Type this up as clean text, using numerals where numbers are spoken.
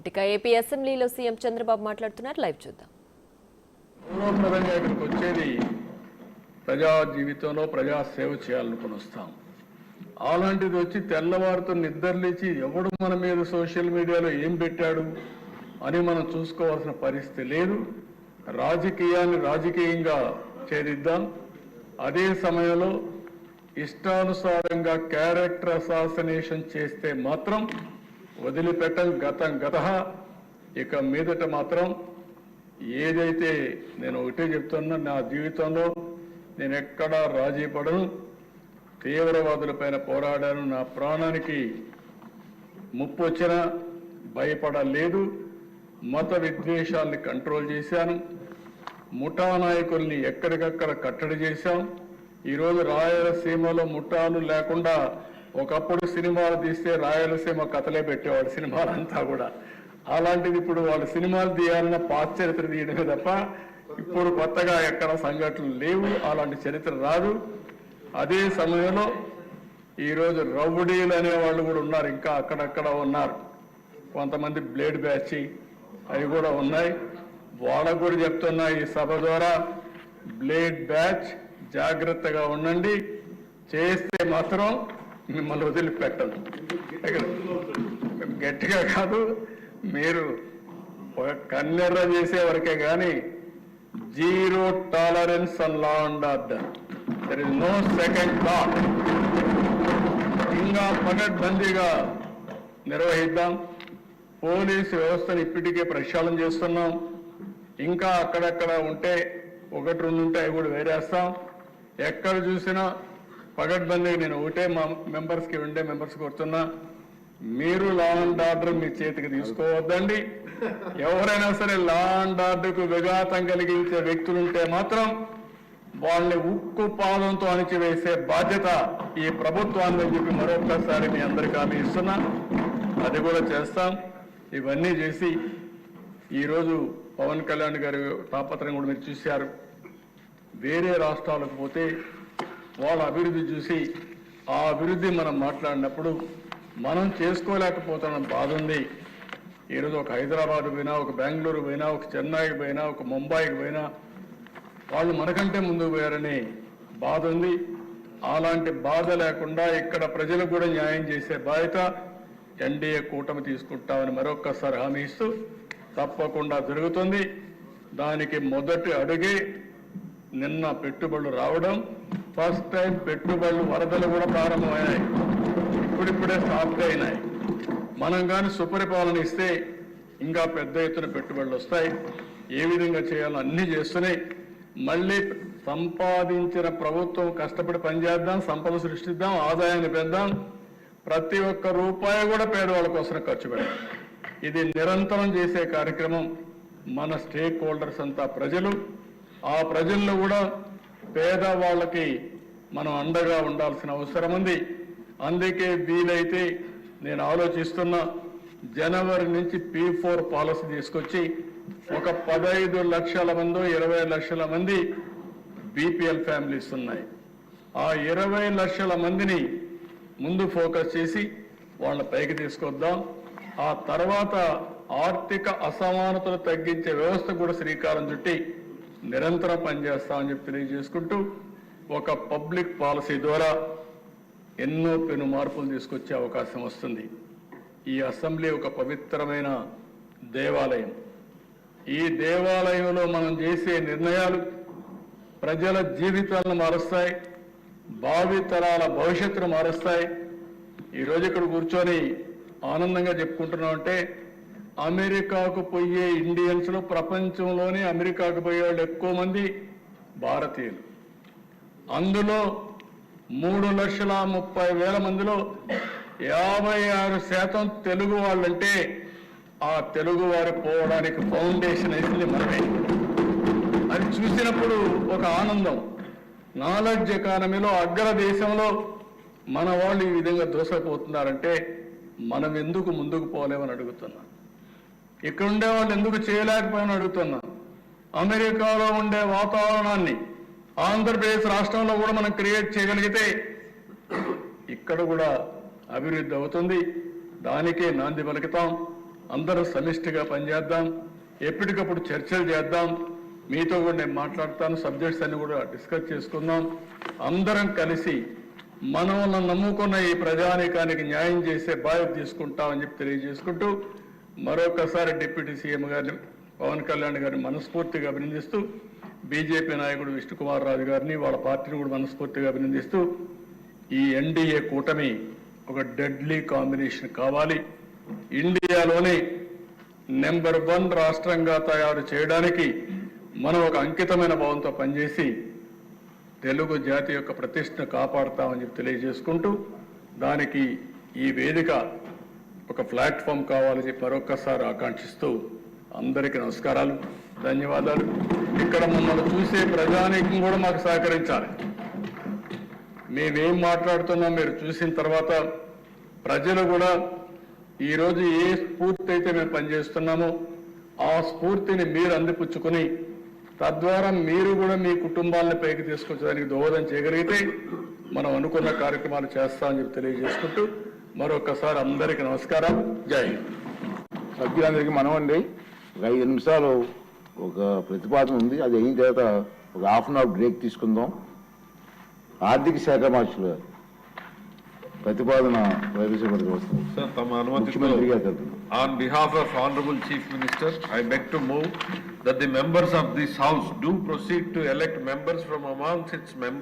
ఇక ఏపీ అసెంబ్లీలో సీఎం చంద్రబాబు మాట్లాడుతున్నారు. లైవ్ చూద్దాం. గౌరవప్రదంగా ఇక్కడికి వచ్చేది ప్రజా జీవితంలో ప్రజా సేవ చేయాలనుకుని వస్తాం. అలాంటిది వచ్చి తెల్లవారితో నిద్రలేచి ఎవడు మన మీద సోషల్ మీడియాలో ఏం పెట్టాడు అని మనం చూసుకోవాల్సిన పరిస్థితి లేదు. రాజకీయాన్ని రాజకీయంగా ఛేదిద్దాం. అదే సమయంలో ఇష్టానుసారంగా క్యారెక్టర్ అసాసినేషన్ చేస్తే మాత్రం వదిలిపెట్టం. గత ఇక మీదట మాత్రం ఏదైతే నేను ఒకటే చెప్తున్నా, నా జీవితంలో నేను ఎక్కడా రాజీ పడను. తీవ్రవాదులపైన పోరాడాను. నా ప్రాణానికి ముప్పు వచ్చినా భయపడలేదు. మత విద్వేషాల్ని కంట్రోల్ చేశాను. ముఠా నాయకుల్ని ఎక్కడికక్కడ కట్టడి చేశాం. ఈరోజు రాయలసీమలో ముఠాలు లేకుండా ఒకప్పుడు సినిమాలు తీస్తే రాయలసీమ కథలే పెట్టేవాడు సినిమాలంతా కూడా. అలాంటిది ఇప్పుడు వాళ్ళు సినిమాలు తీయాలన్న పాత చరిత్ర తీయడమే తప్ప ఇప్పుడు కొత్తగా ఎక్కడ సంఘటనలు లేవు. అలాంటి చరిత్ర రాదు. అదే సమయంలో ఈరోజు రౌడీలు అనేవాళ్ళు కూడా ఉన్నారు, ఇంకా అక్కడక్కడ ఉన్నారు. కొంతమంది బ్లేడ్ బ్యాచ్ అవి కూడా ఉన్నాయి. వాళ్ళకు కూడా చెప్తున్నా ఈ సభ ద్వారా, బ్లేడ్ బ్యాచ్ జాగ్రత్తగా ఉండండి. చేస్తే మాత్రం మిమ్మల్ని వదిలిపెట్టదు. గట్టిగా కాదు, మీరు ఒక కన్నెర్ర చేసే వరకే కానీ zero tolerance on law and order. There is no second thought. ఇంకా పకడ్బందీగా నిర్వహిద్దాం. పోలీసు వ్యవస్థను ఇప్పటికే ప్రక్షాళన చేస్తున్నాం. ఇంకా అక్కడక్కడ ఉంటే ఒకటి రెండు ఉంటే అవి కూడా వేరేస్తాం. ఎక్కడ చూసినా పకడ్బందీగా నేను ఒకటే మా మెంబర్స్కి కొడుతున్నా, మీరు లా అండ్ ఆర్డర్ మీ చేతికి తీసుకోవద్దండి. ఎవరైనా సరే లా అండ్ ఆర్డర్కు విఘాతం కలిగించే వ్యక్తులుంటే మాత్రం వాళ్ళని ఉక్కు పాదంతో అణిచివేసే బాధ్యత ఈ ప్రభుత్వాన్ని చెప్పి మరొకసారి మీ అందరికీ హామీ ఇస్తున్నా. అది కూడా చేస్తాం. ఇవన్నీ చేసి ఈరోజు పవన్ కళ్యాణ్ గారి తాపత్రయం కూడా మీరు చూశారు. వేరే రాష్ట్రాలకు పోతే వాళ్ళ అభివృద్ధి చూసి ఆ అభివృద్ధి మనం మాట్లాడినప్పుడు మనం చేసుకోలేకపోతున్న బాధ ఉంది. ఈరోజు ఒక హైదరాబాద్ పోయినా, ఒక బెంగళూరు పోయినా, ఒక చెన్నైకి పోయినా, ఒక ముంబైకి పోయినా వాళ్ళు మనకంటే ముందుకు పోయారని బాధ ఉంది. అలాంటి బాధ లేకుండా ఇక్కడ ప్రజలకు కూడా న్యాయం చేసే బాధ్యత ఎన్డీఏ కూటమి తీసుకుంటామని మరొక్కసారి హామీ ఇస్తూ తప్పకుండా జరుగుతుంది. దానికి మొదటి అడుగే నిన్న పెట్టుబడులు రావడం. ఫస్ట్ టైం పెట్టుబడులు వరదలు కూడా ప్రారంభమైనాయి. ఇప్పుడిప్పుడే స్టార్ట్ అయినాయి. మనం కానీ సుపరిపాలన ఇస్తే ఇంకా పెద్ద ఎత్తున పెట్టుబడులు వస్తాయి. ఏ విధంగా చేయాలో అన్నీ చేస్తున్నాయి. మళ్ళీ సంపాదించిన ప్రభుత్వం కష్టపడి పనిచేద్దాం, సంపద సృష్టిద్దాం, ఆదాయాన్ని పెందాం. ప్రతి ఒక్క రూపాయి కూడా పేదవాళ్ళ కోసం ఖర్చు పెడదాం. ఇది నిరంతరం చేసే కార్యక్రమం. మన స్టేక్ హోల్డర్స్ అంతా ప్రజలు. ఆ ప్రజల్లో కూడా పేదవాళ్ళకి మనం అండగా ఉండాల్సిన అవసరం ఉంది. అందుకే వీలైతే నేను ఆలోచిస్తున్నా, జనవరి నుంచి P4 పాలసీ తీసుకొచ్చి ఒక 15 లక్షల మంది 20 లక్షల మంది BPL ఫ్యామిలీస్ ఉన్నాయి. ఆ 20 లక్షల మందిని ముందు ఫోకస్ చేసి వాళ్ళ పైకి తీసుకొద్దాం. ఆ తర్వాత ఆర్థిక అసమానతలు తగ్గించే వ్యవస్థ కూడా శ్రీకారం చుట్టి నిరంతరం పనిచేస్తామని చెప్పి తెలియజేసుకుంటూ, ఒక పబ్లిక్ పాలసీ ద్వారా ఎన్నో పెను మార్పులు తీసుకొచ్చే అవకాశం వస్తుంది. ఈ అసెంబ్లీ ఒక పవిత్రమైన దేవాలయం. ఈ దేవాలయంలో మనం చేసే నిర్ణయాలు ప్రజల జీవితాలను మారుస్తాయి, భావితరాల భవిష్యత్తును మారుస్తాయి. ఈరోజు ఇక్కడ కూర్చొని ఆనందంగా చెప్పుకుంటున్నామంటే, అమెరికాకు పోయే ఇండియన్స్లో ప్రపంచంలోనే అమెరికాకు పోయే వాళ్ళు ఎక్కువ మంది భారతీయులు. అందులో 3,30,000 మందిలో 56% తెలుగు వాళ్ళంటే ఆ తెలుగు వారు పోవడానికి ఫౌండేషన్ వేసింది మనమే. అది చూసినప్పుడు ఒక ఆనందం. నాలెడ్జ్ ఎకానమీలో అగ్ర దేశంలో మన వాళ్ళు ఈ విధంగా దూసపోతున్నారంటే మనం ఎందుకు ముందుకు పోలేమని అడుగుతున్నా. ఇక్కడ ఉండే వాళ్ళు ఎందుకు చేయలేకపోయామని అడుగుతున్నా. అమెరికాలో ఉండే వాతావరణాన్ని ఆంధ్రప్రదేశ్ రాష్ట్రంలో కూడా మనం క్రియేట్ చేయగలిగితే ఇక్కడ కూడా అభివృద్ధి అవుతుంది. దానికే నాంది పలుకుతాం. అందరూ సమిష్టిగా పనిచేద్దాం, ఎప్పటికప్పుడు చర్చలు చేద్దాం. మీతో కూడా నేను మాట్లాడతాను, సబ్జెక్ట్స్ అన్ని కూడా డిస్కస్ చేసుకుందాం. అందరం కలిసి మనల్ని నమ్ముకున్న ఈ ప్రజానీకానికి న్యాయం చేసే బాధ్యత తీసుకుంటామని చెప్పి తెలియజేసుకుంటూ మరొకసారి డిప్యూటీ సీఎం గారిని పవన్ కళ్యాణ్ గారిని మనస్ఫూర్తిగా అభినందిస్తూ, బీజేపీ నాయకుడు విష్ణుకుమార్ రాజు గారిని వాళ్ళ పార్టీని కూడా మనస్ఫూర్తిగా అభినందిస్తూ, ఈ ఎన్డీఏ కూటమి ఒక డెడ్లీ కాంబినేషన్ కావాలి. ఇండియాలోనే నెంబర్ 1 రాష్ట్రంగా తయారు చేయడానికి మనం ఒక అంకితమైన భావంతో పనిచేసి తెలుగు జాతి యొక్క ప్రతిష్టను కాపాడుతామని చెప్పి తెలియజేసుకుంటూ, దానికి ఈ వేదిక ఒక ప్లాట్ఫామ్ కావాలని చెప్పి మరొక్కసారి ఆకాంక్షిస్తూ అందరికీ నమస్కారాలు, ధన్యవాదాలు. ఇక్కడ మమ్మల్ని చూసే ప్రజానీకం కూడా మాకు సహకరించాలి. మేమేం మాట్లాడుతున్నాం మీరు చూసిన తర్వాత ప్రజలు కూడా ఈరోజు ఏ స్ఫూర్తి అయితే మేము పనిచేస్తున్నామో ఆ స్ఫూర్తిని మీరు అందిపుచ్చుకొని తద్వారా మీరు కూడా మీ కుటుంబాలను పైకి తీసుకొచ్చడానికి దోహదం చేయగలిగితే మనం అనుకున్న కార్యక్రమాలు చేస్తామని చెప్పి తెలియజేసుకుంటూ మరొకసారి అందరికీ నమస్కారం, జై హింద్. సభ్యులందరికీ మనమండి ఒక 5 నిమిషాలు ఒక ప్రతిపాదన ఉంది, అది అయిన తర్వాత ఒక హాఫ్ అన్ అవర్ బ్రేక్ తీసుకుందాం. ఆర్థిక శాఖ మార్చులు ప్రతిపాదన ప్రవేశపెట్టడం వస్తుంది. Sir, తమ అనుమతితో ముఖ్యమంత్రి గారు చెప్తున్నారు. on behalf of Honorable Chief Minister, I beg to move that the members of this House do proceed to elect members from amongst its members